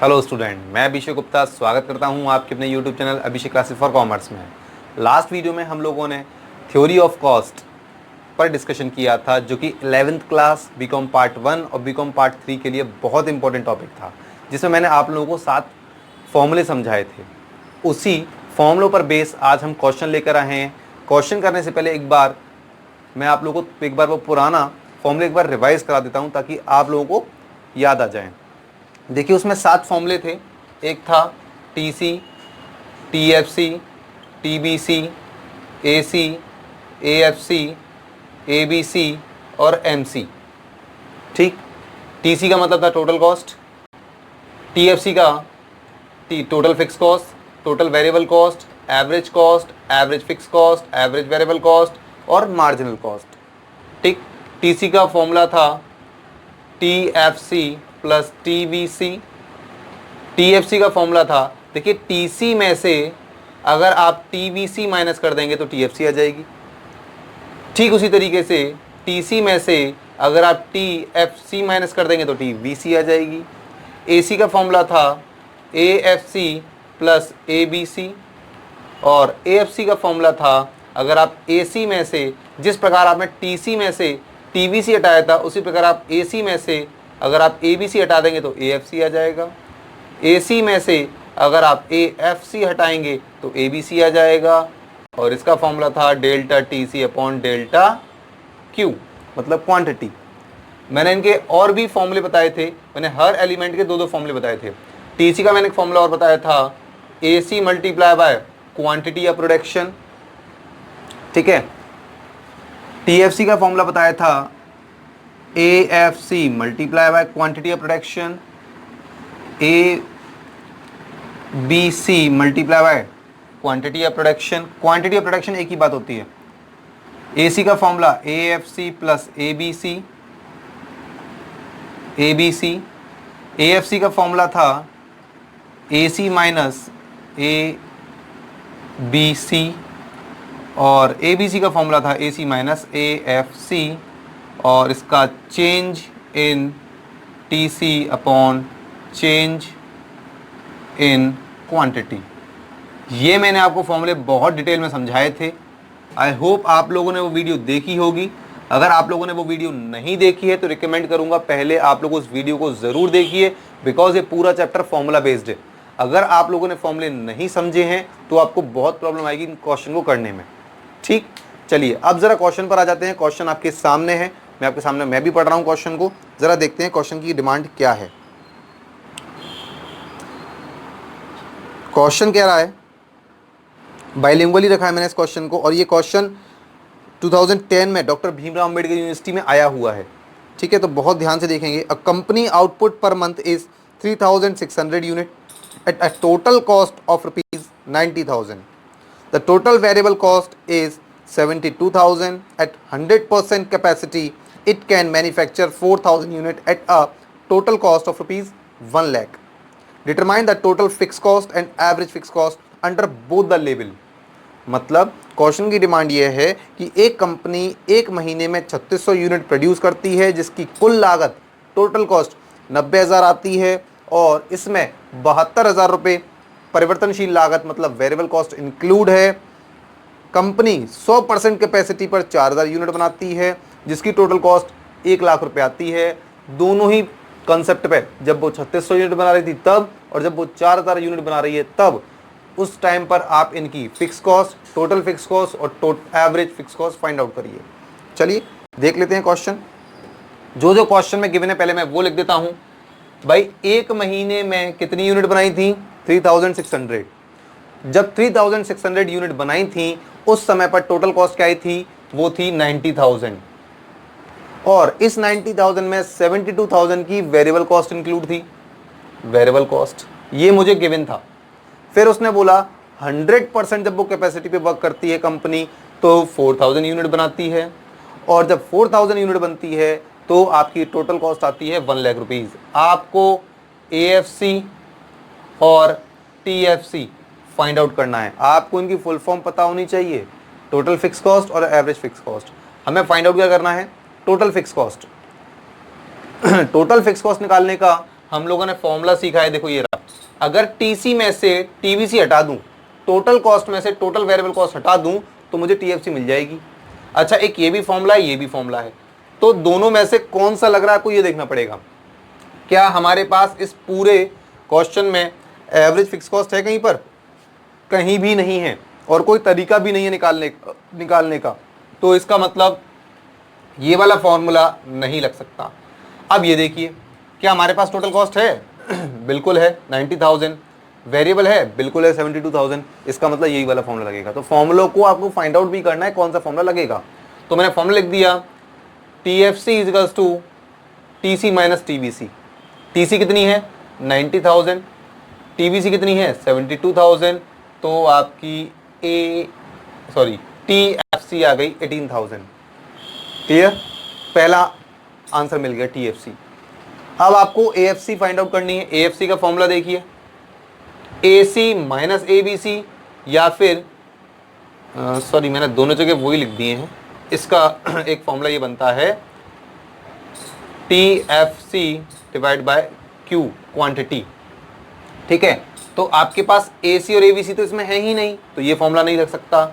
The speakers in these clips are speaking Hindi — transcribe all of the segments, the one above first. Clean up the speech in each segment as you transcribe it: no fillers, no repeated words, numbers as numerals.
हेलो स्टूडेंट, मैं अभिषेक गुप्ता स्वागत करता हूं आपके अपने YouTube channel Abhishek classes for commerce में। लास्ट वीडियो में हम लोगों ने theory of cost per discussion किया था, जो कि 11th क्लास बीकॉम पार्ट 1 और बीकॉम पार्ट 3 के लिए बहुत इंपॉर्टेंट टॉपिक था, जिसमें मैंने आप लोगों को 7 फॉर्मूले समझाए थे। उसी फॉर्मूलों पर बेस आज हम क्वेश्चन लेकर आए हैं। क्वेश्चन करने से पहले एक बार मैं आप लोगों को एक बार वो पुराना फॉर्मूले एक बार रिवाइज करा देता हूँ, ताकि आप लोगों को याद आ जाए। देखिए, उसमें 7 फॉर्मूले थे। एक था TC, TFC, TBC, AC, AFC, ABC और एमसी। ठीक। टीसी का मतलब था टोटल कॉस्ट, टीएफसी का total fix cost, total variable cost, average fix cost, average variable cost और मार्जिनल कॉस्ट। ठीक। टीसी का फॉर्मूला था टीएफसी प्लस टीवीसी। टीएफसी का फॉर्मूला था, देखिए, टीसी में से अगर आप टीवीसी माइनस कर देंगे तो टीएफसी आ जाएगी। ठीक उसी तरीके से टीसी में से अगर आप टीएफसी माइनस कर देंगे तो टीवीसी आ जाएगी। एसी का फॉर्मूला था एएफसी प्लस एबीसी, और एएफसी का फॉर्मूला था, अगर आप एसी में से, जिस प्रकार आपने टीसी में से टीवीसी हटाया था, उसी प्रकार आप एसी में से अगर आप एबीसी हटा देंगे तो एएफसी आ जाएगा। एसी में से अगर आप एएफसी हटाएंगे तो एबीसी आ जाएगा। और इसका फॉर्मूला था delta TC upon delta Q, मतलब क्वांटिटी। मैंने इनके और भी फॉर्मूले बताए थे, मैंने हर एलिमेंट के 2-2 फॉर्मूले बताए थे। टीसी का मैंने एक फॉर्मूला और बताया था, AC multiply by quantity of production. ठीक है। टीएफसी का फॉर्मूला बताया था AFC multiply by quantity of production, ABC multiply by quantity of production. Quantity of production एक ही बात होती है। AC का formula AFC plus ABC। AFC का फॉर्मूला था AC माइनस ABC, और ABC का फॉर्मूला था AC माइनस AFC, और इसका change in TC upon change in quantity. ये मैंने आपको फॉर्मूले बहुत डिटेल में समझाए थे। आई होप आप लोगों ने वो वीडियो देखी होगी। अगर आप लोगों ने वो वीडियो नहीं देखी है तो रिकमेंड करूंगा पहले आप लोग उस वीडियो को ज़रूर देखिए, बिकॉज ये पूरा चैप्टर फॉर्मूला बेस्ड है। अगर आप लोगों ने फॉर्मूले नहीं समझे हैं तो आपको बहुत प्रॉब्लम आएगी इन क्वेश्चन को करने में। ठीक, चलिए अब ज़रा क्वेश्चन पर आ जाते हैं। क्वेश्चन आपके सामने है, मैं आपके सामने मैं भी पढ़ रहा हूं क्वेश्चन को। जरा देखते हैं क्वेश्चन की डिमांड क्या है। क्वेश्चन कह रहा है, बाइलिंगुअली रखा है मैंने इस क्वेश्चन को, और ये क्वेश्चन 2010 में डॉक्टर भीमराव अंबेडकर यूनिवर्सिटी में आया हुआ है। ठीक है, तो बहुत ध्यान से देखेंगे। A company output per month is 3600 unit at a total cost of ₹90,000। The total variable cost is 72,000 at 100% capacity. It can manufacture 4,000 unit at a total cost of ₹1 lakh. Determine the total fixed cost and average fixed cost under both the label. मतलब क्वेश्चन की डिमांड ये है कि एक कंपनी एक महीने में 3600 यूनिट प्रोड्यूस करती है, जिसकी कुल लागत टोटल कॉस्ट 90,000 आती है, और इसमें 72,000 रुपये परिवर्तनशील लागत मतलब वेरिएबल कॉस्ट इंक्लूड है। कंपनी 100% कैपेसिटी पर 4,000 यूनिट बनाती है, जिसकी टोटल कॉस्ट 1 लाख रुपए आती है। दोनों ही कंसेप्ट पे, जब वो 3600 यूनिट बना रही थी तब, और जब वो 4,000 यूनिट बना रही है तब, उस टाइम पर आप इनकी fix cost, total fix cost और average fix cost find out करिए। चलिए देख लेते हैं क्वेश्चन। जो जो क्वेश्चन में गिवन है पहले मैं वो लिख देता हूँ। भाई, एक महीने में कितनी यूनिट बनाई थी? 3600। जब 3600 यूनिट बनाई थी उस समय पर टोटल कॉस्ट क्या आई थी? वो थी 90,000, और इस 90,000 में 72,000 की वेरिएबल कॉस्ट इंक्लूड थी। वेरिएबल कॉस्ट ये मुझे गिवन था। फिर उसने बोला 100% जब वो कैपेसिटी पे वर्क करती है कंपनी तो 4,000 यूनिट बनाती है, और जब 4,000 यूनिट बनती है तो आपकी टोटल कॉस्ट आती है 1 लाख रुपीज़। आपको AFC और TFC फाइंड आउट करना है। आपको इनकी फुल फॉर्म पता होनी चाहिए, टोटल फिक्स कॉस्ट और एवरेज फिक्स कॉस्ट। हमें फाइंड आउट क्या करना है? Total fix cost. Total fix cost निकालने का हम लोगों ने फॉर्मूला सीखा है, देखो ये रहा। अगर टीसी में से टीवीसी हटा दूं, टोटल कॉस्ट में से टोटल वेरिएबल कॉस्ट हटा दूं, तो मुझे टीएफसी मिल जाएगी। अच्छा, एक ये भी फॉर्मूला है, ये भी फॉर्मूला है, तो दोनों में से कौन सा लग रहा है आपको ये देखना पड़ेगा। क्या हमारे पास इस पूरे क्वेश्चन में एवरेज फिक्स कॉस्ट है कहीं पर? कहीं भी नहीं है, और कोई तरीका भी नहीं है निकालने का। तो इसका मतलब ये वाला फॉर्मूला नहीं लग सकता। अब ये देखिए, क्या हमारे पास टोटल कॉस्ट है? बिल्कुल है, 90,000। वेरिएबल है? बिल्कुल है, 72,000। इसका मतलब यही वाला फॉर्मूला लगेगा। तो फॉर्मूलों को आपको फाइंड आउट भी करना है कौन सा फॉर्मूला लगेगा। तो मैंने फॉर्मूला लिख दिया, TFC equals to TC minus TVC. TC कितनी है? 90,000। टीवीसी कितनी है? 72,000। तो आपकी टीएफसी आ गई 18,000। क्लियर? पहला आंसर मिल गया टीएफसी। अब आपको एएफसी फाइंड आउट करनी है। एएफसी का फॉर्मूला देखिए, एसी माइनस एबीसी, या फिर मैंने दोनों जगह वही लिख दिए हैं। इसका एक फॉर्मूला ये बनता है, TFC divide by Q, quantity. ठीक है, तो आपके पास एसी और एबीसी तो इसमें है ही नहीं, तो ये फॉर्मूला नहीं लग सकता।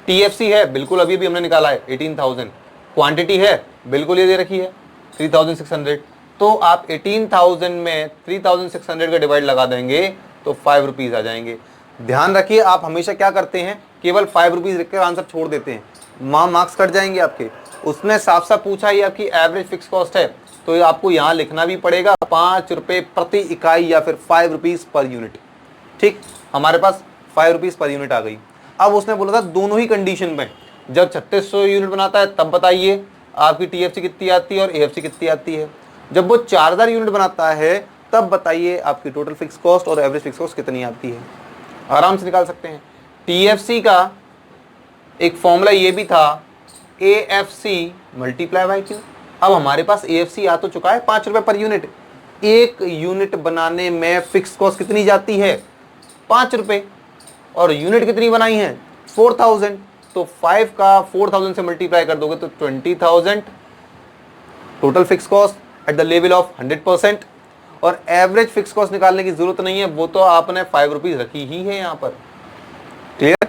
टीएफसी है, बिल्कुल अभी भी हमने निकाला है 18,000। क्वांटिटी है, बिल्कुल ये दे रखी है 3,600। तो आप 18,000 में 3,600 का डिवाइड लगा देंगे तो 5 रुपीज़ आ जाएंगे। ध्यान रखिए, आप हमेशा क्या करते हैं, केवल 5 रुपीज़ लिख कर आंसर छोड़ देते हैं, मार्क्स कट जाएंगे आपके। उसने साफ साफ पूछा ये आपकी एवरेज फिक्स कॉस्ट है, तो आपको यहाँ लिखना भी पड़ेगा 5 रुपये प्रति इकाई, या फिर 5 रुपीज़ पर यूनिट। ठीक, हमारे पास 5 रुपीज़ पर यूनिट आ गई। अब उसने बोला था दोनों ही कंडीशन में, जब 3600 यूनिट बनाता है तब बताइए आपकी टीएफसी कितनी आती है और एएफसी कितनी आती है। जब वो 4000 यूनिट बनाता है तब बताइए आपकी टोटल फिक्स कॉस्ट और एवरेज फिक्स कॉस्ट कितनी आती है। आराम से निकाल सकते हैं। टीएफसी का एक फॉर्मूला ये भी था, एएफसी मल्टीप्लाई बाय क्यू। अब हमारे पास एएफसी आ तो चुका है 5 रुपये पर यूनिट। एक यूनिट बनाने में फिक्स कॉस्ट कितनी जाती है? 5 रुपये। और यूनिट कितनी बनाई है? 4000। तो 5 का 4000 से मल्टीप्लाई कर दोगे तो 20,000 total fix cost at the level of 100%। और एवरेज फिक्स कॉस्ट निकालने की जरूरत नहीं है, वो तो आपने 5 रुपीज रखी ही है यहाँ पर। क्लियर?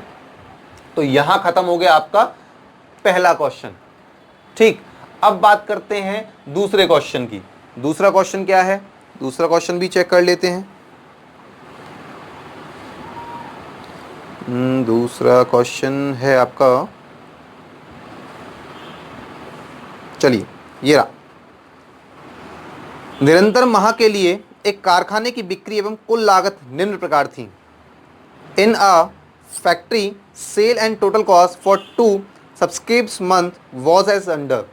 तो यहां खत्म हो गया आपका पहला क्वेश्चन। ठीक, अब बात करते हैं दूसरे क्वेश्चन की। दूसरा क्वेश्चन क्या है? दूसरा क्वेश्चन भी चेक कर लेते हैं। दूसरा क्वेश्चन है आपका, चलिए ये रहा। निरंतर माह के लिए एक कारखाने की बिक्री एवं कुल लागत निम्न प्रकार थी। In a factory sale and total cost for 2 subscribes month was as under.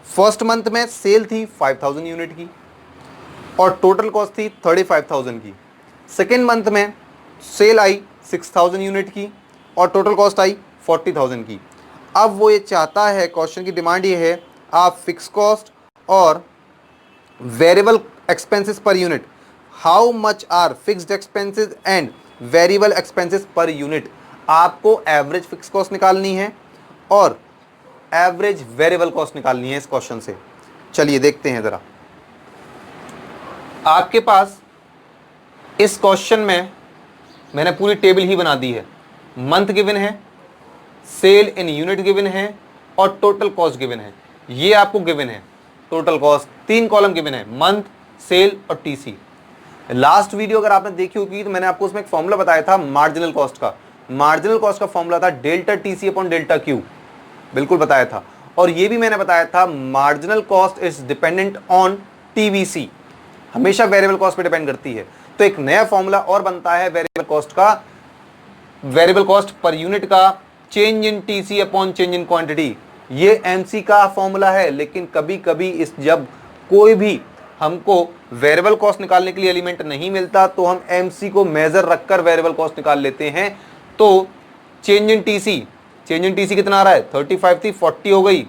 First month में सेल थी 5000 यूनिट की और टोटल कॉस्ट थी 35,000 की। सेकेंड मंथ में सेल आई 6000 यूनिट की और टोटल कॉस्ट आई 40,000 की। अब वो ये चाहता है, क्वेश्चन की डिमांड ये है, आप फिक्स कॉस्ट और variable expenses per unit, how much are fixed expenses and variable expenses per unit. आपको एवरेज फिक्स कॉस्ट निकालनी है और एवरेज वेरिएबल कॉस्ट निकालनी है इस क्वेश्चन से। चलिए देखते हैं ज़रा। आपके पास इस क्वेश्चन में मैंने पूरी टेबल ही बना दी है। मंथ गिवन है, सेल इन यूनिट गिवन है और टोटल कॉस्ट गिवन है। ये आपको गिवन है टोटल कॉस्ट, 3 कॉलम गिवन है, मंथ, सेल और टीसी। लास्ट वीडियो अगर आपने देखी होगी तो मैंने आपको उसमें एक फॉर्मूला बताया था मार्जिनल कॉस्ट का। मार्जिनल कॉस्ट का फॉर्मूला था delta TC upon delta Q, बिल्कुल बताया था। और ये भी मैंने बताया था marginal cost is dependent on TVC, हमेशा वेरिएबल कॉस्ट पे डिपेंड करती है। तो एक नया फॉर्मूला और बनता है वेरिएबल कॉस्ट का, वेरिएबल कॉस्ट पर यूनिट का, change in TC upon change in quantity. ये एमसी का फॉर्मूला है, लेकिन कभी कभी इस जब कोई भी हमको वेरिएबल कॉस्ट निकालने के लिए एलिमेंट नहीं मिलता तो हम एमसी को मेजर रखकर वेरिएबल कॉस्ट निकाल लेते हैं। तो change in TC, change in TC कितना आ रहा है? 35 थी 40 हो गई,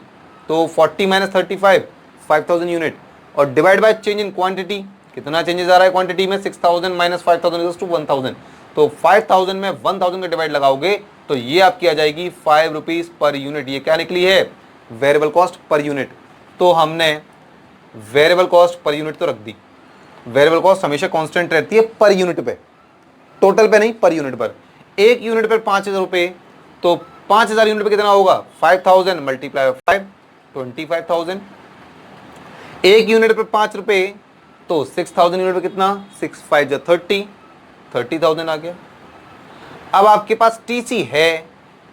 तो 40 माइनस 35 5000 यूनिट, और divide by change in quantity, कितना चेंजेस आ रहा है क्वांटिटी में? 6000 माइनस 5000 इक्वल्स टू 1000। तो 5000 में 1000 का डिवाइड लगाओगे तो ये आपकी आ जाएगी 5 रुपीज पर यूनिट। ये क्या निकली है? Variable cost per unit. तो हमने वेरिएबल कॉस्ट पर यूनिट तो रख दी, वेरिएबल कॉस्ट हमेशा कांस्टेंट रहती है पर यूनिट पे। टोटल पे नहीं, पर यूनिट पर। एक यूनिट पर 5,000 रुपये, तो 5,000 यूनिट पे कितना होगा, 5,000 मल्टीप्लाई 5, 25,000। एक यूनिट पे 5 रुपये, तो 6,000 यूनिट पे कितना, 6 5 जा 30,000 आ गया। अब आपके पास टीसी है,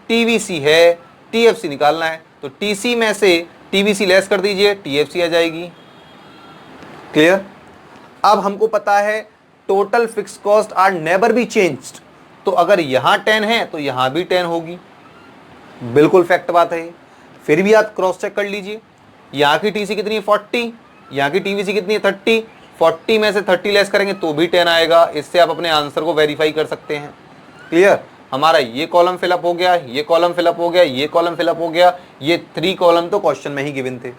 टीवीसी है, टीएफसी निकालना है, तो टीसी में से टीवीसी लेस कर दीजिए, टीएफसी आ जाएगी। क्लियर। अब हमको पता है total fix cost are never be changed, तो अगर यहां 10 है तो यहां भी 10 होगी, बिल्कुल फैक्ट बात है। फिर भी आप क्रॉस चेक कर लीजिए, यहां की टीसी कितनी है 40, यहां की टीवीसी कितनी है 30, 40 में से 30 लेस करेंगे तो भी 10 आएगा। इससे आप अपने आंसर को वेरीफाई कर सकते हैं। क्लियर। हमारा ये कॉलम फिलअप हो गया, ये कॉलम फिलअप हो गया, ये कॉलम फिलअप हो गया, ये 3 कॉलम तो क्वेश्चन में ही गिवन थे।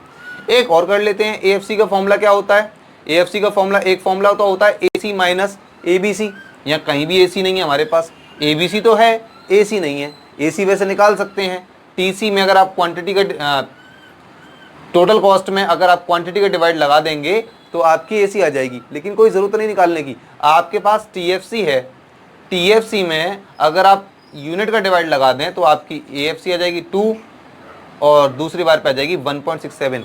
एक और कर लेते हैं, एएफसी का फॉर्मूला क्या होता है। एएफसी का फॉर्मूला, एक फॉर्मूला तो होता है एसी माइनस एबीसी। यहाँ कहीं भी एसी नहीं है हमारे पास, एबीसी तो है, एसी नहीं है। एसी वैसे निकाल सकते हैं, टीसी में अगर आप क्वांटिटी का टोटल कॉस्ट में अगर आप क्वांटिटी का डिवाइड लगा देंगे तो आपकी एसी आ जाएगी, लेकिन कोई ज़रूरत नहीं निकालने की। आपके पास टीएफसी है, टीएफसी में अगर आप यूनिट का डिवाइड लगा दें तो आपकी एएफसी आ जाएगी 2 और दूसरी बार पे आ जाएगी 1.67।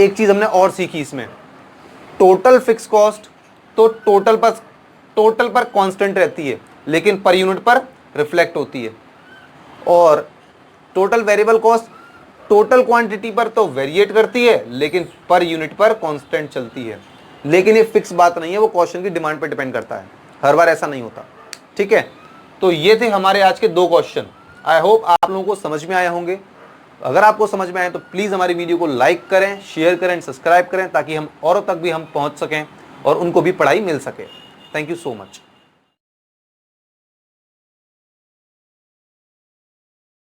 एक चीज़ हमने और सीखी इसमें, टोटल फिक्स कॉस्ट तो टोटल पर कांस्टेंट रहती है, लेकिन पर यूनिट पर रिफ्लेक्ट होती है। और total variable cost total quantity पर तो वेरिएट करती है, लेकिन पर यूनिट पर कांस्टेंट चलती है। लेकिन ये फिक्स बात नहीं है, वो क्वेश्चन की डिमांड पर डिपेंड करता है, हर बार ऐसा नहीं होता। ठीक है, तो ये थे हमारे आज के 2 क्वेश्चन। आई होप आप लोगों को समझ में आए होंगे। अगर आपको समझ में आए तो प्लीज़ हमारी वीडियो को लाइक करें, शेयर करें, सब्सक्राइब करें, ताकि हम औरों तक भी हम पहुंच सकें और उनको भी पढ़ाई मिल सके। Thank you so much.